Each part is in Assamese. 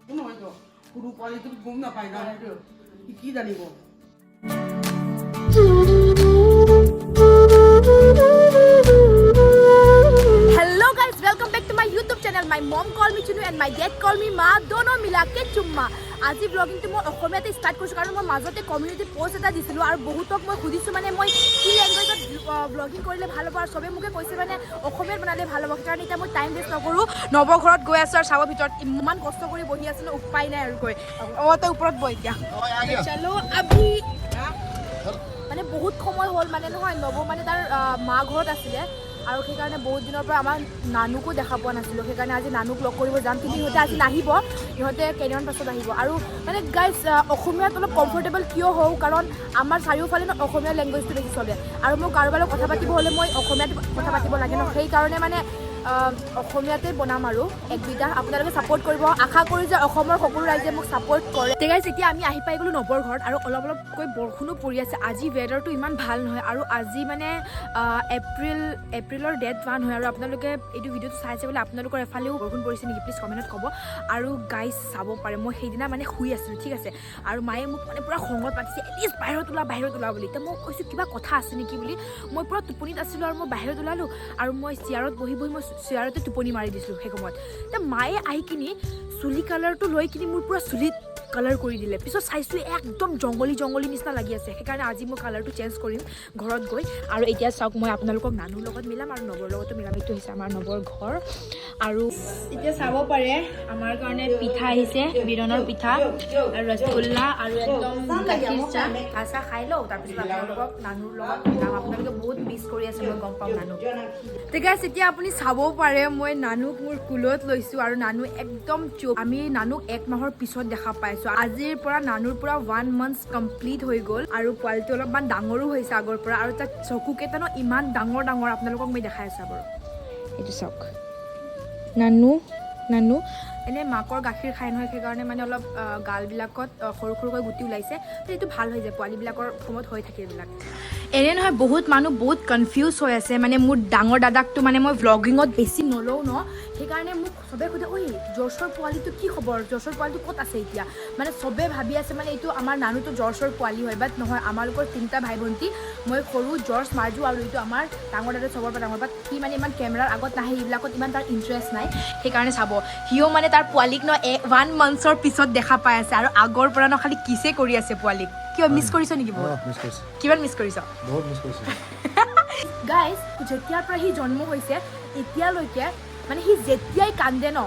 হয়তো পুরো কোয়ালিটি গম না পায় না কি জানিব Hello guys, welcome back to my YouTube channel. My mom called me Chunu and my dad called me Ma. Dono milake chumma. আজি ব্লগিং তো মই অসমীয়াতে স্টার্ট কৰিছো কাৰণ মই মাজতে কমিউনিটি পোষ্ট এটা দিছিলো আৰু বহুতক মই খুদিছো মানে মই কি ল্যাঙ্গুৱেজত ব্লগিং কৰিলে ভাল হ'ব আৰু সবে মোকে কৈছে মানে অসমীয়াত বনালে ভাল হ'ব কাৰণ এটা মই টাইম ওয়েষ্ট নকৰো নৱ ঘৰত গৈ আছো আৰু চাব ভিতৰত ইমান কষ্ট কৰি বহি আছো ন উপায় নাই আৰু কৈ অতে ওপৰত বহি দিয়া চলো আবি মানে বহুত সময় হ'ল মানে নহয় নৱ মানে তাৰ মা ঘৰত আছিলে আৰু সেইকাৰণে বহুত দিনৰ পৰা আমাৰ নানুকো দেখা পোৱা নাছিলোঁ সেইকাৰণে আজি নানুক লগ কৰিব যাম কিন্তু ইহঁতে আজি নাহিব ইহঁতে কেইদিনমান পাছত আহিব আৰু মানে গাইজ অসমীয়াত অলপ কমফৰ্টেবল কিয় হওঁ কাৰণ আমাৰ চাৰিওফালে ন অসমীয়া লেংগুৱেজটো বেছি চলে আৰু মই কাৰোবাৰ লগত কথা পাতিব হ'লে মই অসমীয়াত কথা পাতিব লাগে ন সেইকাৰণে মানে অসমীয়াতে বনাম আৰু এক দুইটা আপোনালোকে ছাপোৰ্ট কৰিব আশা কৰোঁ যে অসমৰ সকলো ৰাইজে মোক ছাপোৰ্ট কৰে গাইজ এতিয়া আমি আহি পাই গ'লোঁ নৱৰ ঘৰত আৰু অলপ অলপকৈ বৰষুণো পৰি আছে আজি ৱেডাৰটো ইমান ভাল নহয় আৰু আজি মানে এপ্ৰিলৰ ডেট 1 হয় আৰু আপোনালোকে এইটো ভিডিঅ'টো চাইছে বোলে আপোনালোকৰ এফালেও বৰষুণ পৰিছে নেকি প্লিজ কমেণ্টত ক'ব আৰু গাইজ চাব পাৰে মই সেইদিনা মানে শুই আছিলোঁ ঠিক আছে আৰু মায়ে মোক মানে পূৰা খঙত পাতিছে এটলিষ্ট বাহিৰত ওলা বুলি এতিয়া মই কৈছোঁ কিবা কথা আছে নেকি বুলি মই পূৰা টোপনিত আছিলোঁ আৰু মই বাহিৰত ওলালোঁ আৰু মই চেয়াৰত বহি মই চেয়াৰতে টোপনি মাৰি দিছিলোঁ সেই সময়ত এতিয়া মায়ে আহি কিনি চুলি কালাৰটো লৈ কিনি মোৰ পূৰা চুলিত কালাৰ কৰি দিলে পিছত চাইছোঁ একদম জংগলী নিচিনা লাগি আছে সেইকাৰণে আজি মই কালাৰটো চেঞ্জ কৰিম ঘৰত গৈ আৰু এতিয়া চাওক মই আপোনালোকক নানুৰ লগত মিলাম আৰু নৱৰ লগতো মিলাম এইটো হৈছে আমাৰ নৱৰ ঘৰ আৰু এতিয়া চাব পাৰে আমাৰ কাৰণে পিঠা আহিছে বিৰণৰ পিঠা আৰু ৰসগোল্লা আৰু একদম গাখীৰ চাহ কাঁচা খাই লওঁ তাৰপিছত আপোনালোকক নানুৰ লগত মিলাম আপোনালোকে বহুত মিছ কৰি আছে মই গম পাওঁ নানুক ঠিক আছে এতিয়া আপুনি চাব পাৰে মই নানুক মোৰ কুলত লৈছোঁ আৰু নানু একদম চুপ আমি নানুক 1 মাহৰ পিছত দেখা পাইছোঁ আজিৰ পৰা নানুৰ পৰা 1 মান্থ কমপ্লিট হৈ গ'ল আৰু পোৱালিটো অলপমান ডাঙৰো হৈছে আগৰ পৰা আৰু তাত চকুকেইটা ন ইমান ডাঙৰ আপোনালোকক মই দেখাই আছোঁ বাৰু এইটো চাওক নানু এনে মাকৰ গাখীৰ খাই নহয় সেইকাৰণে মানে অলপ গালবিলাকত সৰুকৈ গুটি ওলাইছে তো এইটো ভাল হৈ যায় পোৱালিবিলাকৰ সময়ত হৈ থাকে এইবিলাক এনে নহয় বহুত মানুহ বহুত কনফিউজ হৈ আছে মানে মোৰ ডাঙৰ দাদাকটো মানে মই ভ্লগিঙত বেছি নলওঁ ন সেইকাৰণে মোক চবে সোধে ঐ জৰ্ছৰ পোৱালিটো কি খবৰ জৰ্ছৰ পোৱালিটো ক'ত আছে এতিয়া মানে চবে ভাবি আছে মানে এইটো আমাৰ নানুটো জৰ্ছৰ পোৱালি হয় বাট নহয় আমালোকৰ 3টা ভাই ভণ্টি মই সৰু জৰ্ছ মাজু আৰু এইটো আমাৰ ডাঙৰ দাদা চবৰ পৰা ডাঙৰ বাট সি মানে ইমান কেমেৰাৰ আগত নাহে এইবিলাকত ইমান তাৰ ইণ্টাৰেষ্ট নাই সেইকাৰণে চাব সিও মানে তাৰ পোৱালিক ন 1 মান্থৰ পিছত দেখা পাই আছে আৰু আগৰ পৰা ন খালি কিছে কৰি আছে পোৱালিক কিবা মিছ কৰিছ নেকি কিমান মিছ কৰিছ বহুত মিছ কৰিছ গাইজ যেতিয়াৰ পৰা সি জন্ম হৈছে এতিয়ালৈকে মানে সি যেতিয়াই কান্দে ন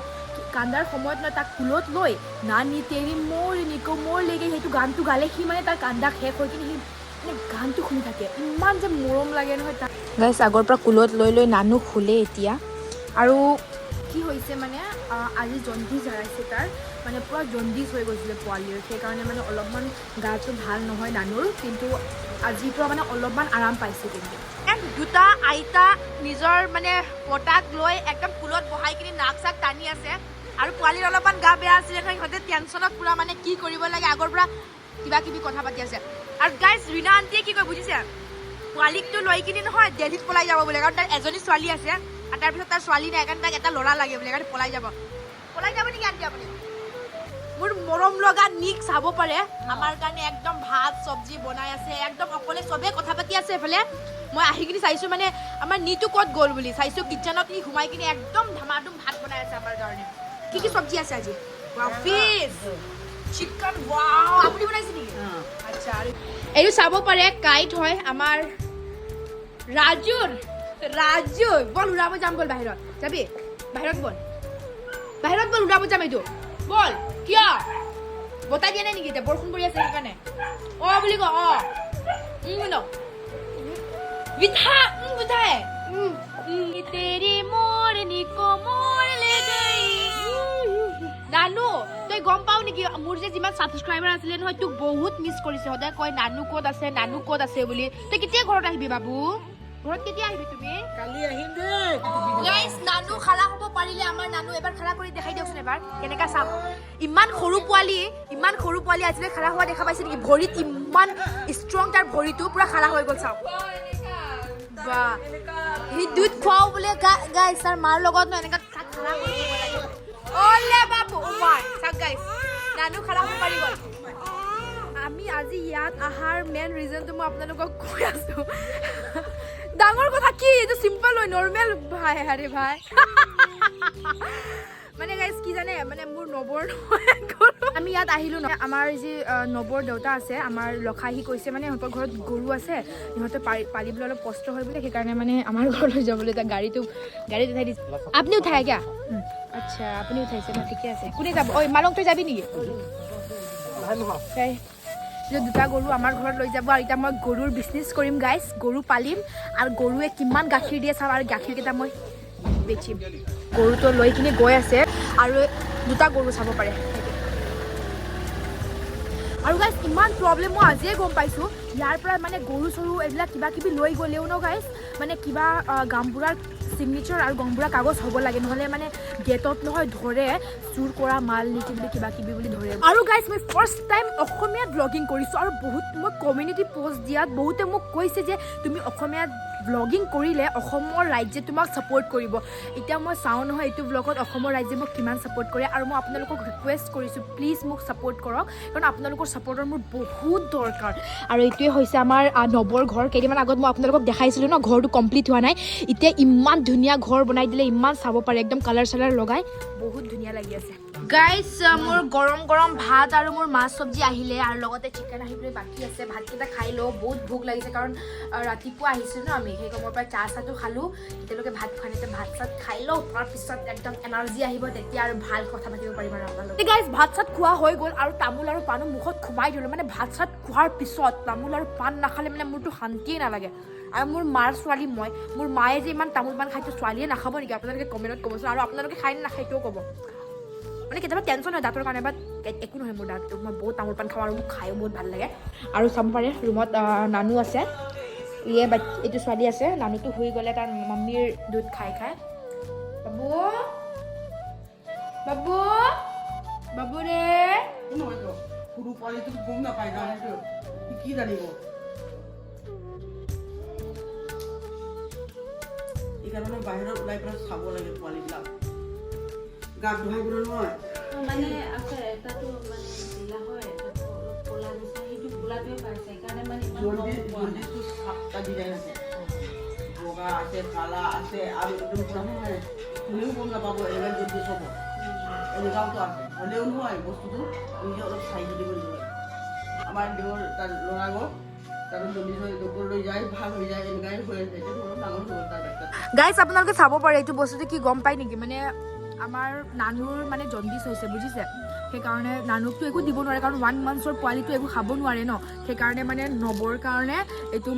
কান্দাৰ সময়ত ন তাক কুলত লৈ নানি তেৰি মোৰ নিকো মোৰ লেগে সেইটো গানটো গালে সি মানে তাৰ কান্দা শেষ হৈ কিনে সি মানে গানটো শুনি থাকে ইমান যে মৰম লাগে নহয় তাক গাইজ আগৰ পৰা কুলত লৈ নানু শুলে এতিয়া আৰু কি হৈছে মানে আজি জণ্ডিছ জৰাইছে তাৰ মানে পূৰা জণ্ডিছ হৈ গৈছিলে পোৱালিৰ সেইকাৰণে মানে অলপমান গাটো ভাল নহয় নানুৰ কিন্তু আজিৰ পৰা মানে অলপমান আৰাম পাইছে কিন্তু দুটা আইতা নিজৰ মানে পতাক লৈ একদম কুলত বহাই কিনি নাক চাক টানি আছে আৰু পোৱালিৰ অলপমান গা বেয়া আছিলে সিহঁতে টেনশ্যনত পূৰা মানে কি কৰিব লাগে আগৰ পৰা কিবা কথা পাতি আছে আৰু গাইজ ৰীনা আণ্টিয়ে কি কয় বুজিছে পোৱালিকটো লৈ কিনি নহয় দিল্লীত পলাই যাব বোলে কাৰণ তাৰ এজনী ছোৱালী আছে আৰু তাৰপিছত তাৰ ছোৱালী নাই কাৰণ তাক এটা ল'ৰা লাগে বোলে কাৰণে পলাই যাব নেকি আণ্টি আপুনি মোৰ মৰম লগা নিক চাব পাৰে আমাৰ কাৰণে একদম ভাত চব্জি বনাই আছে একদম অকলে চবে কথা পাতি আছে এফালে মই আহি কিনি চাইছোঁ মানে আমাৰ নিটো ক'ত গ'ল বুলি চাইছোঁ কিটচেনত ই সোমাই কিনি একদম ধামাধুম ভাত বনাই আছে আমাৰ কাৰণে কি চব্জি আছে আজি ফিছ চিকেন ৱাও আপুনি বনাইছে নেকি আচ্ছা এইটো চাব পাৰে কাইট হয় আমাৰ ৰাজুৰ বল উৰাব যাম বল বাহিৰত যাবি বাহিৰত বল উৰাব যাম এইটো বল কিয় বতাহ দিয়া নাই নেকি এতিয়া বৰষুণ পৰি আছে সেইকাৰণে বুলি ক শুন বিঠা বুধাই তেৰি মোৰ নিকো মোৰ লে গই নানু তই গম পাও নেকি মোৰ যে যিমান ছাবস্ক্ৰাইবাৰ আছিলে নহয় তোক বহুত মিছ কৰিছে সদায় কয় নানু ক'ত আছে বুলি তই কেতিয়া ঘৰত আহিবি বাবু ঘৰত কেতিয়া আহিবি তুমি কালি আহিম দে গাইস নানু খালা হ'ব পাৰিলে আমাৰ নানু এবাৰ খালা কৰি দেখাই দিওকচোন এবাৰ কেনেকা চাপ ইমান সৰু পোৱালি আজিলে খালা হোৱা দেখা পাইছে নেকি ভৰিত ইমান ষ্ট্ৰং তাৰ ভৰিটো পুৰা খালা হৈ গ'ল চাওক বা হি দুধ খুৱাও বোলে গাইস তাৰ মাৰ লগত ন এনেকা খালা কৰি দিব লাগে ওলে বাবু ওয়াই চাক গাইস নানু খালা পাৰি গল আমি আজি ইয়াত আহাৰ মেইন ৰিজনটো মই আপোনালোকক কৈ আছো ডাঙৰ কথা কি এইটো সিম্পল হয় নৰমেল ভাই আৰে ভাই মানে গাইস কি জানে মানে মোৰ নবৰ আমি ইয়াত আহিলো ন আমাৰ যি নবৰ দেউতা আছে আমাৰ লখাহি কৈছে মানে সিহঁতৰ ঘৰত গৰু আছে সিহঁতে পালিবলৈ অলপ কষ্ট হয় বুলি সেইকাৰণে মানে আমাৰ ঘৰলৈ যাবলৈ এটা গাড়ীত উঠাই দিছে আপুনি উঠাই কিয়া আচ্ছা আপুনি উঠাইছে না ঠিকে আছে কোনে যাব ঐ মালং তই যাবি নেকি দুটা গৰু আমাৰ ঘৰত লৈ যাব আৰু এতিয়া মই গৰুৰ বিজনেছ কৰিম গাইছ গৰু পালিম আৰু গৰুৱে কিমান গাখীৰ দিয়ে চাম আৰু গাখীৰকেইটা মই বেচিম গৰুটো লৈ কিনে গৈ আছে আৰু দুটা গৰু চাব পাৰে আৰু গাইছ ইমান প্ৰব্লেম মই আজিয়ে গম পাইছোঁ ইয়াৰ পৰা মানে গৰু চৰু এইবিলাক কিবা কিবি লৈ গ'লেও ন গাইছ মানে কিবা গামবুঢ়াৰ চিগনেচাৰ আৰু গামবুঢ়া কাগজ হ'ব লাগে নহ'লে মানে গেটত নহয় ধৰে চুৰ কৰা মাল নেকি বুলি কিবা কিবি বুলি ধৰে আৰু গাইছ মই ফাৰ্ষ্ট টাইম অসমীয়াত ব্লগিং কৰিছোঁ আৰু বহুত মই কমিউনিটি পষ্ট দিয়াত বহুতে মোক কৈছে যে তুমি অসমীয়াত ব্লগিং কৰিলে অসমৰ ৰাজ্যে তোমাক ছাপোৰ্ট কৰিব এতিয়া মই চাওঁ নহয় এইটো ব্লগত অসমৰ ৰাজ্যে মোক কিমান ছাপোৰ্ট কৰে আৰু মই আপোনালোকক ৰিকুৱেষ্ট কৰিছোঁ প্লিজ মোক ছাপোৰ্ট কৰক কাৰণ আপোনালোকৰ ছাপোৰ্টৰ মোৰ বহুত দৰকাৰ আৰু এইটোৱে হৈছে আমাৰ নবৰ ঘৰ কেইদিনমান আগত মই আপোনালোকক দেখাইছিলোঁ ন ঘৰটো কমপ্লিট হোৱা নাই এতিয়া ইমান ধুনীয়া ঘৰ বনাই দিলে ইমান চাব পাৰে একদম কালাৰ চালাৰ লগাই বহুত ধুনীয়া লাগি আছে গাইছ মোৰ গৰম গৰম ভাত আৰু মোৰ মাছ চব্জি আহিলে আৰু লগতে চিকেন আহিবলৈ বাকী আছে ভাতকেইটা খাই লওঁ বহুত ভোক লাগিছে কাৰণ ৰাতিপুৱা আহিছোঁ ন আমি সেই সময়ৰ পৰা চাহ চাহটো খালোঁ এতিয়ালৈকে ভাত খোৱা নাই ভাত চাত খাই লওঁ তাৰপিছত একদম এনাৰ্জি আহিব তেতিয়া আৰু ভাল কথা পাতিব পাৰিম আৰু আপোনালোকে গাইছ ভাত চাত খোৱা হৈ গ'ল আৰু তামোল আৰু পাণো মুখত সোমাই দিলোঁ মানে ভাত চাত খোৱাৰ পিছত তামোল আৰু পাণ নাখালে মানে মোৰতো শান্তিয়ে নালাগে আৰু মোৰ মাৰ ছোৱালী মই মোৰ মায়ে যে ইমান তামোল পাণ খাইতো ছোৱালীয়ে নাখাব নেকি আপোনালোকে কমেণ্টত ক'বচোন আৰু আপোনালোকে খাই নে নাখায় সেইটোও ক'ব মানে কেতিয়াবা টেনশ্যন হয় দাঁতৰ কাৰণে বাট একো নহয় মোৰ দাঁতটো মই বহুত তামোল পাণ খাওঁ আৰু মোক খায়ো বহুত ভাল লাগে আৰু চাব পাৰে ৰুমত নানু আছে এইটো ছোৱালী আছে নানুটো শুই গ'লে তাৰ মাম্মীৰ দুধ খাই বাবু বাবু বাবু ৰে সৰু পোৱালিটো গম নাপায় না কি জানিব এইকাৰণে বাহিৰত ওলাই পেলাই চাব লাগে পোৱালিবিলাক গাত ধুৱাইবলৈ নহয় মানে আছে এটাতো মানে ঢিলা হয় এটাতো অলপ ক'লা নিচিনা সেইটো ক'লাটোৱে পাইছে সেইকাৰণে মানে জলদিটো সাতটা ডিজাইন আছে বগা আছে কালা আছে আৰু একদম পুৰা নহয় কোনেও গম নাপাব এইবাৰ জলদি চব এনেকুৱাওতো আছে হ'লেও নহয় বস্তুটো নিজে অলপ চাই দিব লাগিব আমাৰ দেৱৰ তাৰ ল'ৰা গ'ল তাৰ জলদি ডক্টৰ লৈ যায় ভাল হৈ যায় এনেকুৱাই হৈ আছে এতিয়া অলপ ডাঙৰ হৈ গ'ল তাৰ বাচ্চাটো গাইছ আপোনালোকে চাব পাৰে এইটো বস্তুটো কি গম পায় নেকি মানে আমাৰ নানুৰ মানে জণ্ডিছ হৈছে বুজিছে সেইকাৰণে নানুকটো একো দিব নোৱাৰে কাৰণ 1 মান্থছৰ পোৱালিটো একো খাব নোৱাৰে ন সেইকাৰণে মানে নবৰ কাৰণে এইটো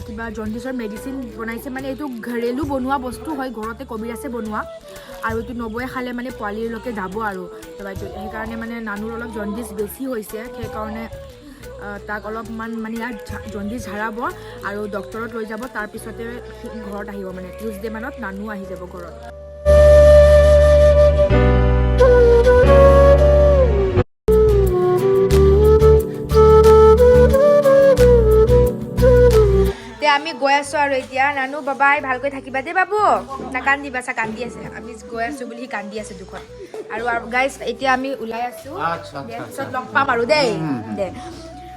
কিবা জণ্ডিছৰ মেডিচিন বনাইছে মানে এইটো ঘৰেলু বনোৱা বস্তু হয় ঘৰতে কবিৰাছে বনোৱা আৰু এইটো নবয়ে খালে মানে পোৱালিলৈকে যাব আৰু সেইকাৰণে মানে নানুৰ অলপ জণ্ডিছ বেছি হৈছে সেইকাৰণে তাক অলপমান মানে ইয়াত জণ্ডিছ ঝাৰাব আৰু ডক্টৰত লৈ যাব তাৰপিছতে ঘৰত আহিব মানে টিউজডে মানত নানু আহি যাব ঘৰত আমি গৈ আছো আৰু এতিয়া নানু বাবাই ভালকৈ থাকিবা দে বাবু নাকান্দিবা চা কান্দি আছে আমি গৈ আছো বুলি সি কান্দি আছে দুখন আৰু গাইছ এতিয়া আমি ওলাই আছো পিছত লগ পাম আৰু দেই দে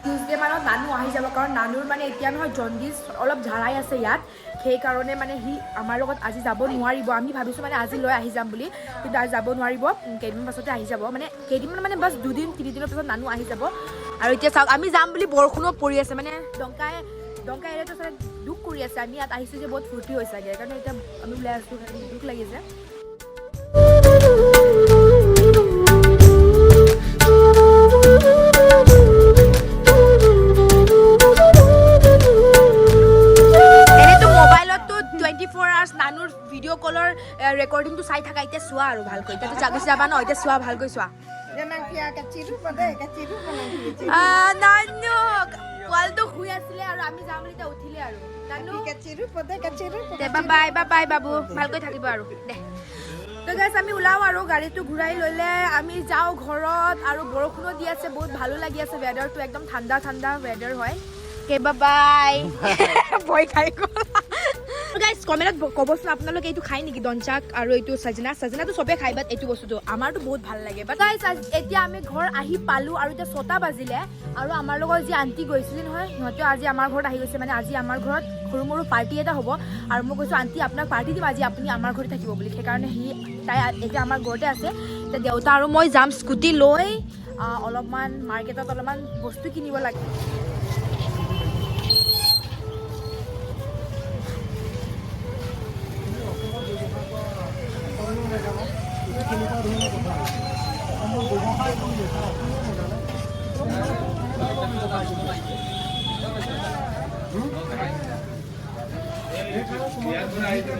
টিউজডে মানত নানু আহি যাব কাৰণ নানুৰ মানে এতিয়া নহয় জণ্ডিছ অলপ ঝাৰাই আছে ইয়াত সেইকাৰণে মানে সি আমাৰ লগত আজি যাব নোৱাৰিব আমি ভাবিছোঁ মানে আজি লৈ আহি যাম বুলি কিন্তু আজি যাব নোৱাৰিব কেইদিনমান পাছতে আহি যাব মানে কেইদিনমান মানে বাছ 2-3 দিনৰ পিছত নানু আহি যাব আৰু এতিয়া চাওক আমি যাম বুলি বৰষুণো পৰি আছে মানে ডংকাই এৰিয়াটো চাগে দুখ কৰি আছে আমি ইয়াত আহিছোঁ যে বহুত ফূৰ্তি হৈছেগৈ সেইকাৰণে এতিয়া আমি ওলাই আছোঁ দুখ লাগিছে এনেতো মোবাইলততো 24 hours নানুৰ ভিডিঅ' কলৰ ৰেকৰ্ডিংটো চাই থাকা এতিয়া চোৱা আৰু ভালকৈ এতিয়াতো যাবা ন এতিয়া চোৱা ভালকৈ চোৱা নানু পোৱালিটো শুই আছিলে আৰু আমি যাম বুলি এতিয়া উঠিলে আৰু নানু বাই বাবু ভালকৈ থাকিব আৰু দে তো গাইছ আমি ওলাওঁ আৰু গাড়ীটো ঘূৰাই ল'লে আমি যাওঁ ঘৰত আৰু বৰষুণো দি আছে বহুত ভালো লাগি আছে ৱেডাৰটো একদম ঠাণ্ডা ৱেডাৰ হয় বাই ভয় খাই গ'ল গাইজ কমেণ্টত ক'বচোন আপোনালোকে এইটো খাই নেকি দঞ্চাক আৰু এইটো সজনাটো চবে খাই বাট এইটো বস্তুটো আমাৰতো বহুত ভাল লাগে বাট গাইজ এতিয়া আমি ঘৰ আহি পালোঁ আৰু এতিয়া 6টা বাজিলে আৰু আমাৰ লগত যি আণ্টি গৈছিলে নহয় সিহঁতেও আজি আমাৰ ঘৰত আহি গৈছে মানে আজি আমাৰ ঘৰত সৰু মৰু পাৰ্টি এটা হ'ব আৰু মই কৈছোঁ আণ্টি আপোনাক পাৰ্টি দিম আজি আপুনি আমাৰ ঘৰতে থাকিব বুলি সেইকাৰণে তাই এতিয়া আমাৰ ঘৰতে আছে এতিয়া দেউতা আৰু মই যাম স্কুটি লৈ অলপমান মাৰ্কেটত অলপমান বস্তু কিনিব লাগে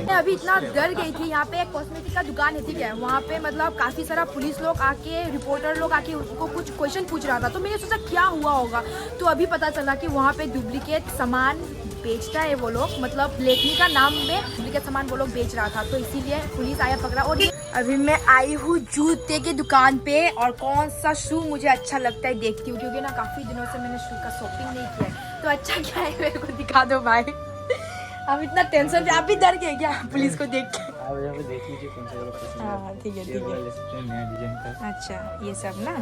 मैं अभी इतना डर गई थी यहाँ पे एक कॉस्मेटिक का दुकान है ठीक है वहाँ पे मतलब काफ़ी सारा पुलिस लोग आके रिपोर्टर लोग आके उसको कुछ क्वेश्चन पूछ रहा था तो मैंने सोचा क्या हुआ होगा तो अभी पता चला कि वहाँ पे डुप्लीकेट सामान बेचता है वो लोग मतलब लेखनी का नाम में डुप्लीकेट सामान वो लोग बेच रहा था तो इसीलिए पुलिस आया पकड़ा और अभी मैं आई हूँ जूते की दुकान पे और कौन सा शू मुझे अच्छा लगता है देखती हूँ क्योंकि ना काफ़ी दिनों से मैंने शू का शॉपिंग नहीं किया है तो अच्छा क्या है मेरे को दिखा दो भाई अब इतना टेंशन पे आप भी डर गए क्या पुलिस को देख के आप यहाँ पे देख लीजिए कौन सा वाला पसंद है। हाँ ठीक है ये वाला ले सकते हैं नया डिजाइन का। अच्छा ये सब ना